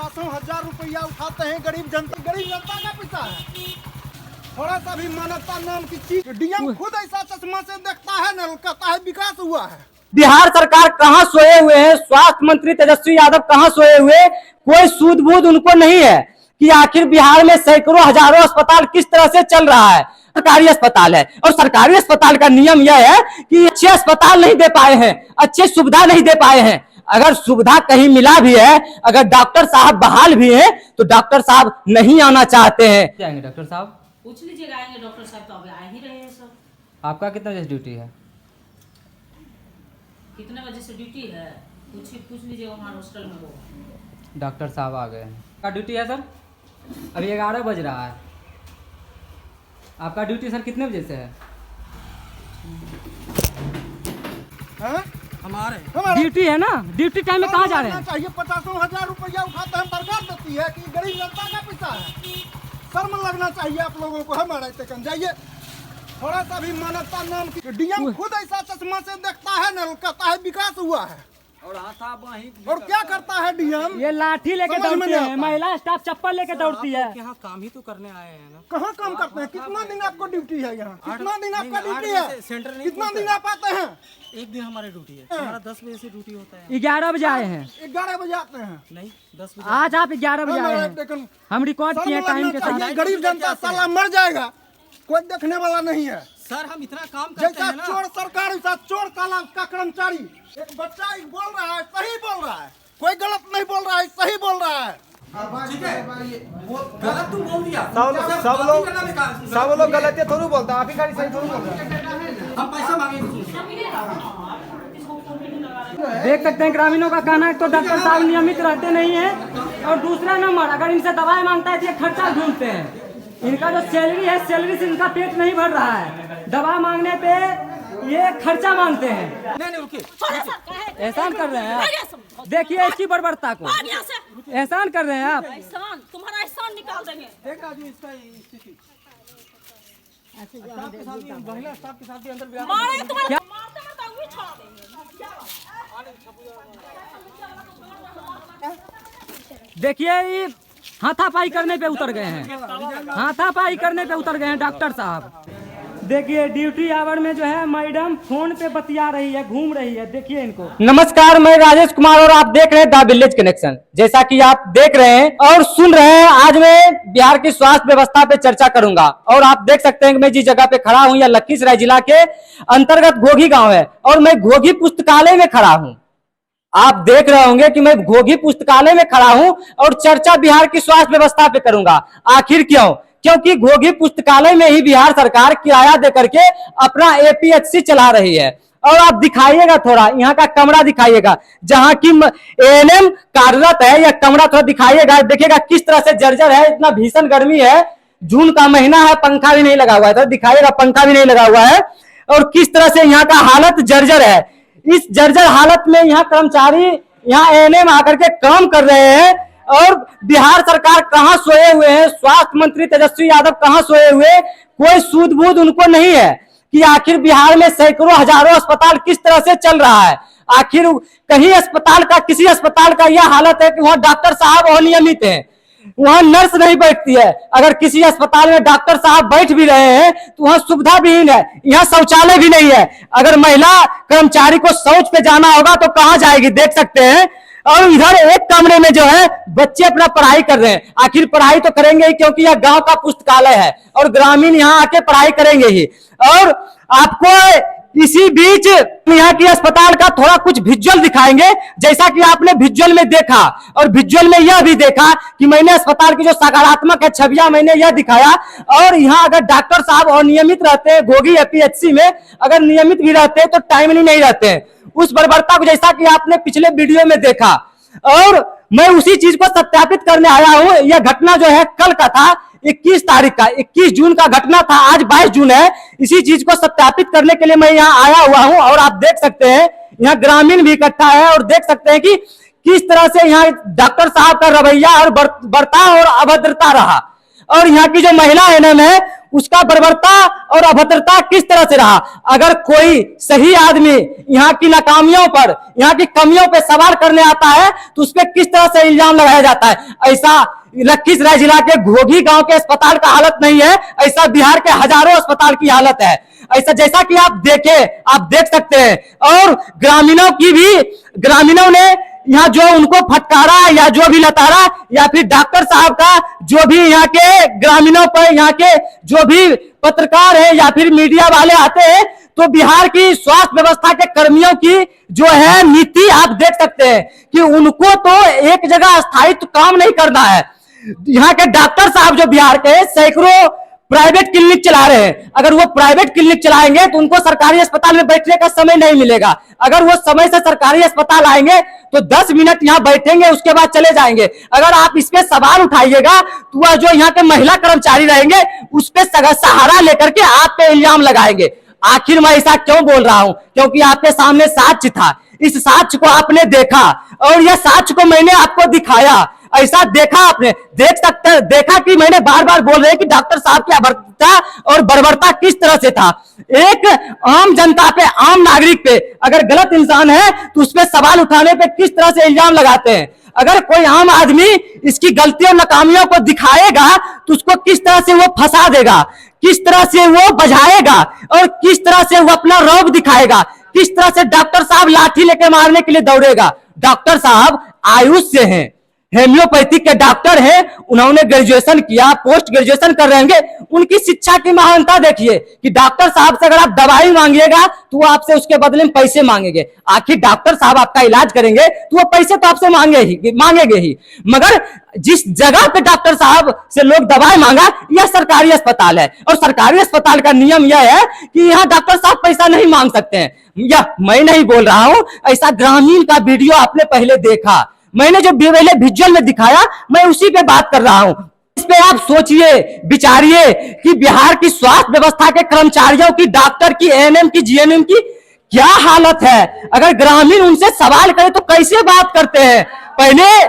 50,000 रुपया उठाते हैं गरीब जनता का पैसा है। थोड़ा सा भी मानवता नाम की चीज डीएम खुद ऐसा चश्मा से देखता है न, कहता है विकास हुआ है। बिहार सरकार कहाँ सोए हुए हैं, स्वास्थ्य मंत्री तेजस्वी यादव कहाँ सोए हुए, कोई सूद बूद उनको नहीं है कि आखिर बिहार में सैकड़ों हजारों अस्पताल किस तरह से चल रहा है। सरकारी अस्पताल है और सरकारी अस्पताल का नियम यह है कि अच्छे अस्पताल नहीं दे पाए हैं, अच्छे सुविधा नहीं दे पाए हैं। अगर सुविधा कहीं मिला भी है, अगर डॉक्टर साहब बहाल भी हैं, तो डॉक्टर साहब नहीं आना चाहते हैं। जाएंगे डॉक्टर साहब, पूछ लीजिएगा, आएंगे डॉक्टर साहब तो अभी आ ही रहे हैं सब। आपका कितना बजे ड्यूटी है? कितने बजे से ड्यूटी है पूछ लीजिएगा, वहाँ हॉस्टल में वो डॉक्टर साहब आ गए हैं। आपका ड्यूटी है सर? अभी 11 बज रहा है। आपका ड्यूटी सर कितने बजे से है? हमारे ड्यूटी है ना, ड्यूटी टाइम में कहाँ जा रहे हैं? चाहिए 50,000 रुपया उठाते हैं, सरकार देती है कि गरीब जनता का पैसा है। शर्म लगना चाहिए आप लोगों को। हमारे तक जाइए, थोड़ा सा भी मानवता नाम की डीएम खुद ऐसा चश्मा से देखता है न, कहता है विकास हुआ है। और क्या करता है डीएम? ये लाठी लेके दौड़ती है, महिला स्टाफ चप्पल लेके दौड़ती है। यहाँ काम ही तो करने आए हैं ना। कहाँ काम करते हैं? कितना दिन आपको ड्यूटी है यहाँ? कितना दिन आपका ड्यूटी है? सेंटर नहीं कितना दिन आप आते हैं? एक दिन हमारी ड्यूटी है, हमारा 10 बजे से ड्यूटी होता है। 11 बजे आए हैं। 11 बजे आते हैं? नहीं 10 बजे। आज आप 11 बजे आए हैं। हम रिकॉर्ड किए टाइम के साथ। गरीब जनता साला मर जाएगा, कोई देखने वाला नहीं है। सर हम इतना काम करते जैसा हैं ना। चोर सरकार वैसा चोर काला का कर्मचारी। एक बच्चा बोल रहा है, सही बोल रहा है, कोई गलत नहीं बोल रहा है, सही बोल रहा है। ठीक है, गलत तुम बोल दिया। सब लोग गलत है थोड़ी बोलता, आप ही गाड़ी सही थोड़ी बोलता। हम पैसा मांगेंगे। देख सकते हैं ग्रामीणों का कहना है तो डॉक्टर साहब नियमित रहते नहीं हैं, और दूसरा नंबर अगर इनसे दवाई मांगता है तो ये खर्चा ढूंढते हैं। इनका जो सैलरी है, सैलरी से इनका पेट नहीं भर रहा है, दवा मांगने पे ये खर्चा मांगते हैं। नहीं रुकिए, एहसान कर रहे हैं आप, देखिए इसकी बर्बरता को, एहसान कर रहे हैं आप। तुम्हारा एहसान निकाल देंगे। देख राजू इसका स्थिति स्टाफ के साथ भी, महिला स्टाफ के साथ भी अंदर भी मारेंगे तुम्हारे, मारते मारते उंगली छोड़ा देंगे। देखिए ये हाथापाई करने पे उतर गए हैं, हाथापाई करने पे उतर गए हैं डॉक्टर साहब। देखिए ड्यूटी आवर में जो है मैडम फोन पे बतिया रही है, घूम रही है, देखिए इनको। नमस्कार, मैं राजेश कुमार और आप देख रहे हैं द विलेज कनेक्शन। जैसा कि आप देख रहे हैं और सुन रहे हैं, आज मैं बिहार की स्वास्थ्य व्यवस्था पे चर्चा करूंगा। और आप देख सकते हैं कि मैं जिस जगह पे खड़ा हूं, यह लखीसराय जिला के अंतर्गत घोघी गाँव है और मैं घोघी पुस्तकालय में खड़ा हूँ। आप देख रहे होंगे कि मैं घोघी पुस्तकालय में खड़ा हूं और चर्चा बिहार की स्वास्थ्य व्यवस्था पे करूंगा। आखिर क्यों? क्योंकि घोघी पुस्तकालय में ही बिहार सरकार किराया देकर के अपना एपीएचसी चला रही है। और आप दिखाइएगा थोड़ा, यहाँ का कमरा दिखाइएगा जहां की एएनएम कार्यरत है, यह कमरा थोड़ा दिखाइएगा। देखिएगा किस तरह से जर्जर है, इतना भीषण गर्मी है, जून का महीना है, पंखा भी नहीं लगा हुआ है, तो दिखाइएगा पंखा भी नहीं लगा हुआ है। और किस तरह से यहाँ का हालत जर्जर है। इस जर्जर हालत में यहाँ कर्मचारी, यहाँ एएनएम आकर के काम कर रहे हैं। और बिहार सरकार कहाँ सोए हुए हैं, स्वास्थ्य मंत्री तेजस्वी यादव कहाँ सोए हुए, कोई सूद बूद उनको नहीं है कि आखिर बिहार में सैकड़ों हजारों अस्पताल किस तरह से चल रहा है। आखिर कहीं अस्पताल का, किसी अस्पताल का यह हालत है कि वहाँ डॉक्टर साहब अनियमित हैं, वहां नर्स नहीं बैठती है। अगर किसी अस्पताल में डॉक्टर साहब बैठ भी रहे हैं तो वहां सुविधा विहीन है, यहाँ शौचालय भी नहीं है। अगर महिला कर्मचारी को शौच पे जाना होगा तो कहाँ जाएगी, देख सकते हैं। और इधर एक कमरे में जो है बच्चे अपना पढ़ाई कर रहे हैं। आखिर पढ़ाई तो करेंगे ही, क्योंकि यह गांव का पुस्तकालय है और ग्रामीण यहाँ आके पढ़ाई करेंगे ही। और आपको इसी बीच यहाँ की अस्पताल का थोड़ा कुछ विजुअल दिखाएंगे, जैसा कि आपने विजुअल में देखा। और विजुअल में यह भी देखा कि मैंने अस्पताल की जो सकारात्मक है छवियां मैंने यह दिखाया। और यहाँ अगर डॉक्टर साहब अनियमित रहते हैं, घोघी एपीएचसी में अगर नियमित भी रहते हैं तो टाइमली नहीं रहते हैं, उस बर्बरता को जैसा कि आपने पिछले वीडियो में देखा। और मैं उसी चीज को सत्यापित करने आया हूं। यह घटना जो है कल का था, 21 तारीख का, 21 जून का घटना था, आज 22 जून है। इसी चीज को सत्यापित करने के लिए मैं यहाँ आया हुआ हूँ। और आप देख सकते हैं यहाँ ग्रामीण भी इकट्ठा है और देख सकते हैं कि किस तरह से यहाँ डॉक्टर साहब का रवैया और बर्ताव और अभद्रता रहा। और यहाँ की जो महिला एएनएम है उसका बर्बरता और अभद्रता किस तरह से रहा। अगर कोई सही आदमी यहाँ की नाकामियों पर, यहाँ की कमियों पे सवाल करने आता है तो उस पर किस तरह से इल्जाम लगाया जाता है। ऐसा लखीसराय जिला के घोघी गांव के अस्पताल का हालत नहीं है, ऐसा बिहार के हजारों अस्पताल की हालत है। ऐसा जैसा कि आप देख सकते हैं। और ग्रामीणों ने यहाँ जो उनको फटकारा या जो भी लताड़ा, या फिर डॉक्टर साहब का जो भी यहाँ के ग्रामीणों पर, यहाँ के जो भी पत्रकार है या फिर मीडिया वाले आते हैं, तो बिहार की स्वास्थ्य व्यवस्था के कर्मियों की जो है नीति आप देख सकते हैं कि उनको तो एक जगह स्थायित्व काम नहीं करना है। यहाँ के डॉक्टर साहब जो बिहार के सैकड़ों प्राइवेट क्लिनिक चला रहे हैं, अगर वो प्राइवेट क्लिनिक चलाएंगे तो उनको सरकारी अस्पताल में बैठने का समय नहीं मिलेगा। अगर वो समय से सरकारी अस्पताल आएंगे तो 10 मिनट यहाँ बैठेंगे, उसके बाद चले जाएंगे। अगर आप इस पे सवाल उठाइएगा तो वह जो यहाँ के महिला कर्मचारी रहेंगे उस पे सहारा लेकर के आप पे इल्जाम लगाएंगे। आखिर मैं ऐसा क्यों बोल रहा हूं? क्योंकि आपके सामने साक्ष्य था, इस साक्ष्य को आपने देखा और यह साक्ष्य को मैंने आपको दिखाया। ऐसा देखा, आपने देखा कि मैंने बार बार बोल रहे कि डॉक्टर साहब की अभद्रता और बर्बरता किस तरह से था। एक आम जनता पे, आम नागरिक पे अगर गलत इंसान है तो उस पे सवाल उठाने पे किस तरह से इल्जाम लगाते हैं। अगर कोई आम आदमी इसकी गलतियों नाकामियों को दिखाएगा तो उसको किस तरह से वो फंसा देगा, किस तरह से वो बजाएगा और किस तरह से वो अपना रौब दिखाएगा, किस तरह से डॉक्टर साहब लाठी लेके मारने के लिए दौड़ेगा। डॉक्टर साहब आयुष से हैं, हेम्योपैथिक के डॉक्टर हैं, उन्होंने ग्रेजुएशन किया, पोस्ट ग्रेजुएशन कर रहे होंगे। उनकी शिक्षा की महानता देखिए कि डॉक्टर साहब से अगर आप दवाई मांगिएगा तो वो आपसे उसके बदले में पैसे मांगेंगे। आखिर डॉक्टर साहब आपका इलाज करेंगे तो वो पैसे तो आपसे मांगेंगे ही। मगर जिस जगह पे डॉक्टर साहब से लोग दवाई मांगा, यह सरकारी अस्पताल है और सरकारी अस्पताल का नियम यह है कि यहाँ डॉक्टर साहब पैसा नहीं मांग सकते हैं। यह मैं नहीं बोल रहा हूं, ऐसा ग्रामीण का वीडियो आपने पहले देखा, मैंने जो पहले विजुअल में दिखाया मैं उसी पे बात कर रहा हूं। इस पे आप सोचिए, विचारिए कि बिहार की स्वास्थ्य व्यवस्था के कर्मचारियों की, डॉक्टर की, एएनएम की, जीएनएम की क्या हालत है। अगर ग्रामीण उनसे सवाल करे तो कैसे बात करते हैं। पहले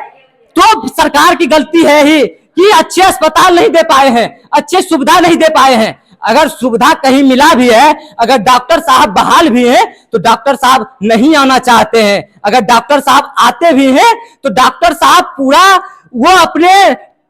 तो सरकार की गलती है ही कि अच्छे अस्पताल नहीं दे पाए हैं, अच्छे सुविधा नहीं दे पाए हैं। अगर सुविधा कहीं मिला भी है, अगर डॉक्टर साहब बहाल भी हैं तो डॉक्टर साहब नहीं आना चाहते हैं। अगर डॉक्टर साहब आते भी हैं तो डॉक्टर साहब पूरा वो अपने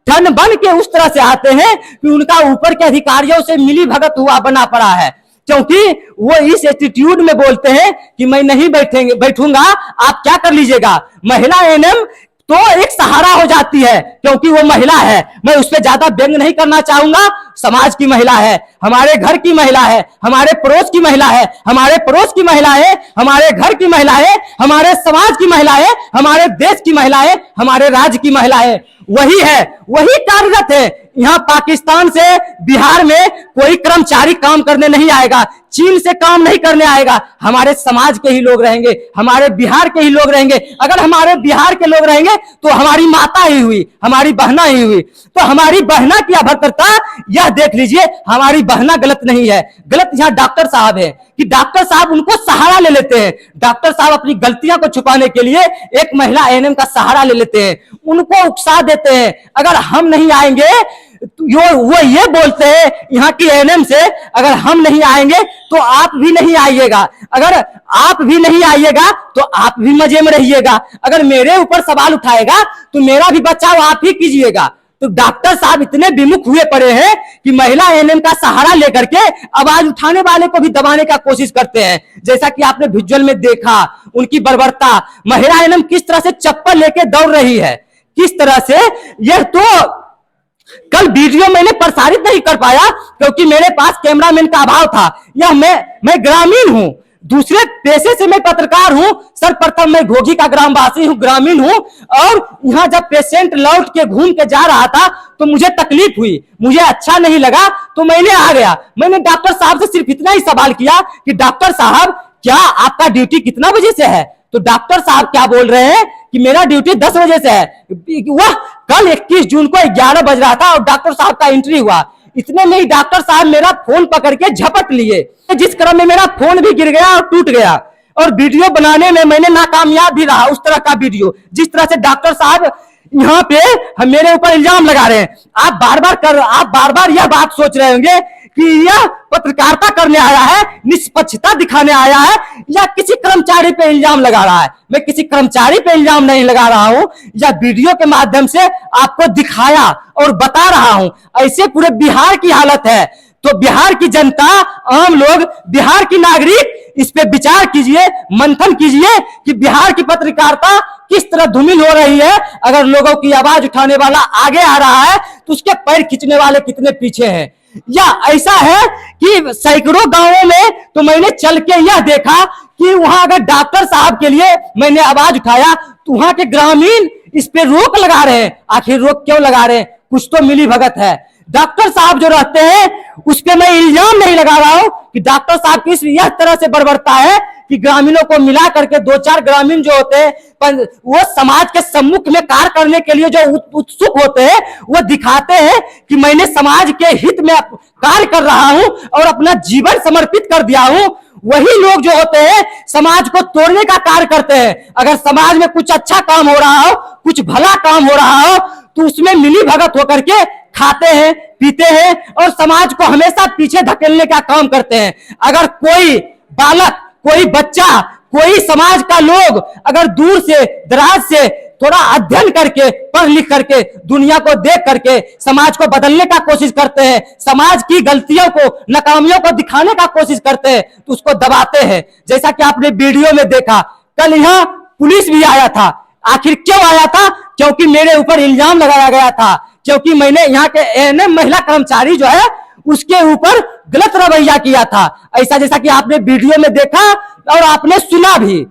ठन बन के उस तरह से आते हैं कि उनका ऊपर के अधिकारियों से मिली भगत हुआ बना पड़ा है, क्योंकि वो इस एटीट्यूड में बोलते हैं कि मैं नहीं बैठूंगा, आप क्या कर लीजिएगा। महिला एएनएम तो एक सहारा हो जाती है क्योंकि वो महिला है। मैं उस पर ज्यादा व्यंग नहीं करना चाहूंगा। समाज की महिला है, हमारे घर की महिला है, हमारे पड़ोस की महिला है, हमारे पड़ोस की महिला है, हमारे घर की महिला है, हमारे समाज की महिला है, हमारे देश की महिला है, हमारे राज्य की महिला है। वही है, वही कार्यरत है। यहाँ पाकिस्तान से बिहार में कोई कर्मचारी काम करने नहीं आएगा, चीन से काम नहीं करने आएगा। हमारे समाज के ही लोग रहेंगे, हमारे बिहार के ही लोग रहेंगे। अगर हमारे बिहार के लोग रहेंगे तो हमारी माता ही हुई, हमारी बहना ही हुई। तो हमारी बहना की अभद्रता यह देख लीजिए, हमारी बहना गलत नहीं है, गलत यहाँ डॉक्टर साहब है कि डॉक्टर साहब उनको सहारा ले लेते हैं। डॉक्टर साहब अपनी गलतियां को छुपाने के लिए एक महिला एएनएम का सहारा ले लेते हैं, उनको उकसा देते हैं। अगर हम नहीं आएंगे तो वो ये बोलते हैं यहाँ की एएनएम से, अगर हम नहीं आएंगे तो आप भी नहीं आइएगा, अगर आप भी नहीं आइएगा तो आप भी मजे में रहिएगा, अगर मेरे ऊपर सवाल उठाएगा तो मेरा भी बचाव आप ही कीजिएगा। तो डॉक्टर साहब इतने विमुख हुए पड़े हैं कि महिला एएनएम का सहारा लेकर के आवाज उठाने वाले को भी दबाने का कोशिश करते हैं। जैसा कि आपने विजुअल में देखा उनकी बर्बरता, महिला एएनएम किस तरह से चप्पल लेके दौड़ रही है, किस तरह से। यह तो कल वीडियो मैंने प्रसारित नहीं कर पाया क्योंकि मेरे पास कैमरामैन का अभाव था। यह मैं ग्रामीण हूं, दूसरे पेशे से मैं पत्रकार हूं। सर्वप्रथम मैं घोघी का ग्रामवासी हूं, ग्रामीण हूं। और यहाँ जब पेशेंट लौट के घूम के जा रहा था तो मुझे तकलीफ हुई, मुझे अच्छा नहीं लगा तो मैंने आ गया। मैंने डॉक्टर साहब से सिर्फ इतना ही सवाल किया कि डॉक्टर साहब क्या आपका ड्यूटी कितना बजे से है। तो डॉक्टर साहब क्या बोल रहे हैं कि मेरा ड्यूटी 10 बजे से है। वह कल 21 जून को 11 बज रहा था और डॉक्टर साहब का एंट्री हुआ। इतने में ही डॉक्टर साहब मेरा फोन पकड़ के झपट लिए, जिस क्रम में मेरा फोन भी गिर गया और टूट गया। और वीडियो बनाने में मैंने नाकामयाब भी रहा। उस तरह का वीडियो जिस तरह से डॉक्टर साहब यहाँ पे हम मेरे ऊपर इल्जाम लगा रहे हैं। आप बार बार यह बात सोच रहे होंगे कि यह पत्रकारिता करने आया है, निष्पक्षता दिखाने आया है, या किसी कर्मचारी पे इल्जाम लगा रहा है। मैं किसी कर्मचारी पे इल्जाम नहीं लगा रहा हूं, या वीडियो के माध्यम से आपको दिखाया और बता रहा हूं। ऐसे पूरे बिहार की हालत है, तो बिहार की जनता, आम लोग, बिहार की नागरिक इस पे विचार कीजिए, मंथन कीजिए कि बिहार की पत्रकारिता किस तरह धूमिल हो रही है। अगर लोगों की आवाज उठाने वाला आगे आ रहा है तो उसके पैर खींचने वाले कितने पीछे हैं। या ऐसा है कि सैकड़ों गांवों में तो मैंने चल के यह देखा कि वहां अगर डॉक्टर साहब के लिए मैंने आवाज उठाया तो वहां के ग्रामीण इस पे रोक लगा रहे हैं। आखिर रोक क्यों लगा रहे हैं? कुछ तो मिली भगत है। डॉक्टर साहब जो रहते हैं उस पे मैं इल्जाम नहीं लगा रहा हूं कि डॉक्टर साहब की यह तरह से बर्बरता है कि ग्रामीणों को मिला करके 2-4 ग्रामीण जो होते हैं वो समाज के सम्मुख में कार्य करने के लिए जो उत्सुक होते हैं वो दिखाते हैं कि मैंने समाज के हित में कार्य कर रहा हूं और अपना जीवन समर्पित कर दिया हूं। वही लोग जो होते हैं समाज को तोड़ने का कार्य करते हैं। अगर समाज में कुछ अच्छा काम हो रहा हो, कुछ भला काम हो रहा हो तो उसमें मिली भगत होकर के खाते हैं, पीते हैं और समाज को हमेशा पीछे धकेलने का काम करते हैं। अगर कोई बालक, कोई बच्चा, कोई समाज का लोग अगर दूर से, दराज से थोड़ा अध्ययन करके, पढ़ लिख करके, दुनिया को देख करके समाज को बदलने का कोशिश करते हैं, समाज की गलतियों को, नाकामियों को दिखाने का कोशिश करते हैं तो उसको दबाते हैं। जैसा कि आपने वीडियो में देखा, कल यहाँ पुलिस भी आया था। आखिर क्यों आया था? क्योंकि मेरे ऊपर इल्जाम लगाया गया था, क्योंकि मैंने यहाँ के एएनएम महिला कर्मचारी जो है उसके ऊपर गलत रवैया किया था। ऐसा जैसा कि आपने वीडियो में देखा और आपने सुना भी।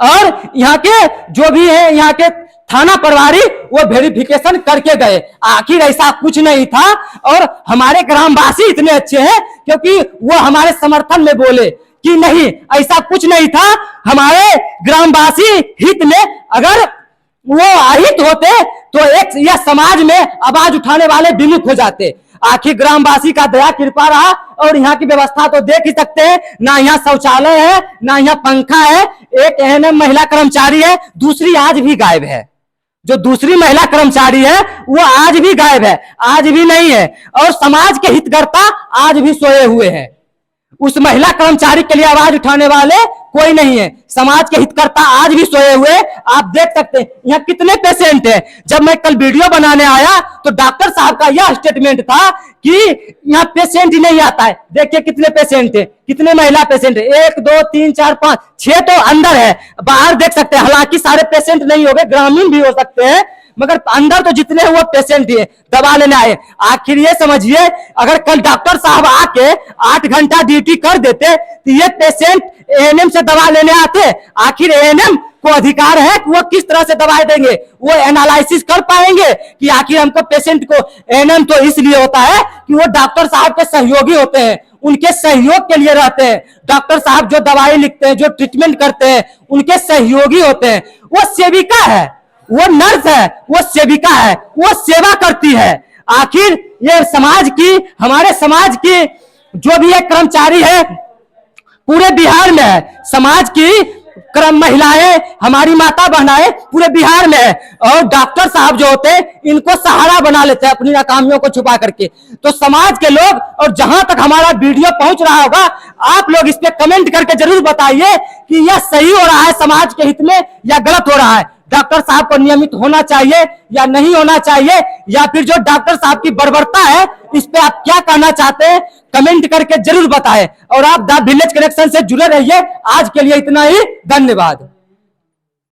और यहाँ के जो भी है, यहाँ के थाना प्रभारी वो वेरिफिकेशन करके गए। आखिर ऐसा कुछ नहीं था और हमारे ग्रामवासी इतने अच्छे हैं क्योंकि वो हमारे समर्थन में बोले कि नहीं, ऐसा कुछ नहीं था। हमारे ग्रामवासी हित में अगर वो अहित होते तो एक यह समाज में आवाज उठाने वाले विमुख हो जाते। आखिर ग्रामवासी का दया कृपा रहा और यहाँ की व्यवस्था तो देख ही सकते हैं। ना यहाँ शौचालय है, ना यहाँ पंखा है। एक एएनएम महिला कर्मचारी है, दूसरी आज भी गायब है। जो दूसरी महिला कर्मचारी है वो आज भी गायब है, आज भी नहीं है। और समाज के हितकर्ता आज भी सोए हुए हैं। उस महिला कर्मचारी के लिए आवाज उठाने वाले कोई नहीं है। समाज के हितकर्ता आज भी सोए हुए। आप देख सकते हैं यहाँ कितने पेशेंट हैं। जब मैं कल वीडियो बनाने आया तो डॉक्टर साहब का यह स्टेटमेंट था कि यहाँ पेशेंट ही नहीं आता है। देखिए कितने पेशेंट है, कितने महिला पेशेंट है, 1 2 3 4 5 6 तो अंदर है, बाहर देख सकते हैं। हालांकि सारे पेशेंट नहीं हो गए, ग्रामीण भी हो सकते हैं, मगर अंदर तो जितने हुए पेशेंट ही दवा लेने आए। आखिर ये समझिए, अगर कल डॉक्टर साहब आके 8 घंटा ड्यूटी कर देते तो ये पेशेंट एएनएम से दवा लेने आते। आखिर एएनएम को अधिकार है कि वो किस तरह से दवाई देंगे, वो एनालिसिस कर पाएंगे कि आखिर हमको पेशेंट को। एएनएम तो इसलिए होता है कि वो डॉक्टर साहब के सहयोगी होते हैं, उनके सहयोग के लिए रहते हैं। डॉक्टर साहब जो दवाई लिखते हैं, जो ट्रीटमेंट करते हैं, उनके सहयोगी होते हैं। वो सेविका है, वो नर्स है, वो सेविका है, वो सेवा करती है। आखिर ये समाज की, हमारे समाज की जो भी एक कर्मचारी है पूरे बिहार में है। समाज की महिलाएं, हमारी माता बहनाएं पूरे बिहार में है। और डॉक्टर साहब जो होते हैं इनको सहारा बना लेते हैं अपनी नाकामियों को छुपा करके। तो समाज के लोग, और जहां तक हमारा वीडियो पहुंच रहा होगा, आप लोग इस पे कमेंट करके जरूर बताइए कि यह सही हो रहा है समाज के हित में या गलत हो रहा है। डॉक्टर साहब को नियमित होना चाहिए या नहीं होना चाहिए, या फिर जो डॉक्टर साहब की बर्बरता है इस पे आप क्या कहना चाहते हैं, कमेंट करके जरूर बताएं। और आप द विलेज कनेक्शन से जुड़े रहिए। आज के लिए इतना ही, धन्यवाद।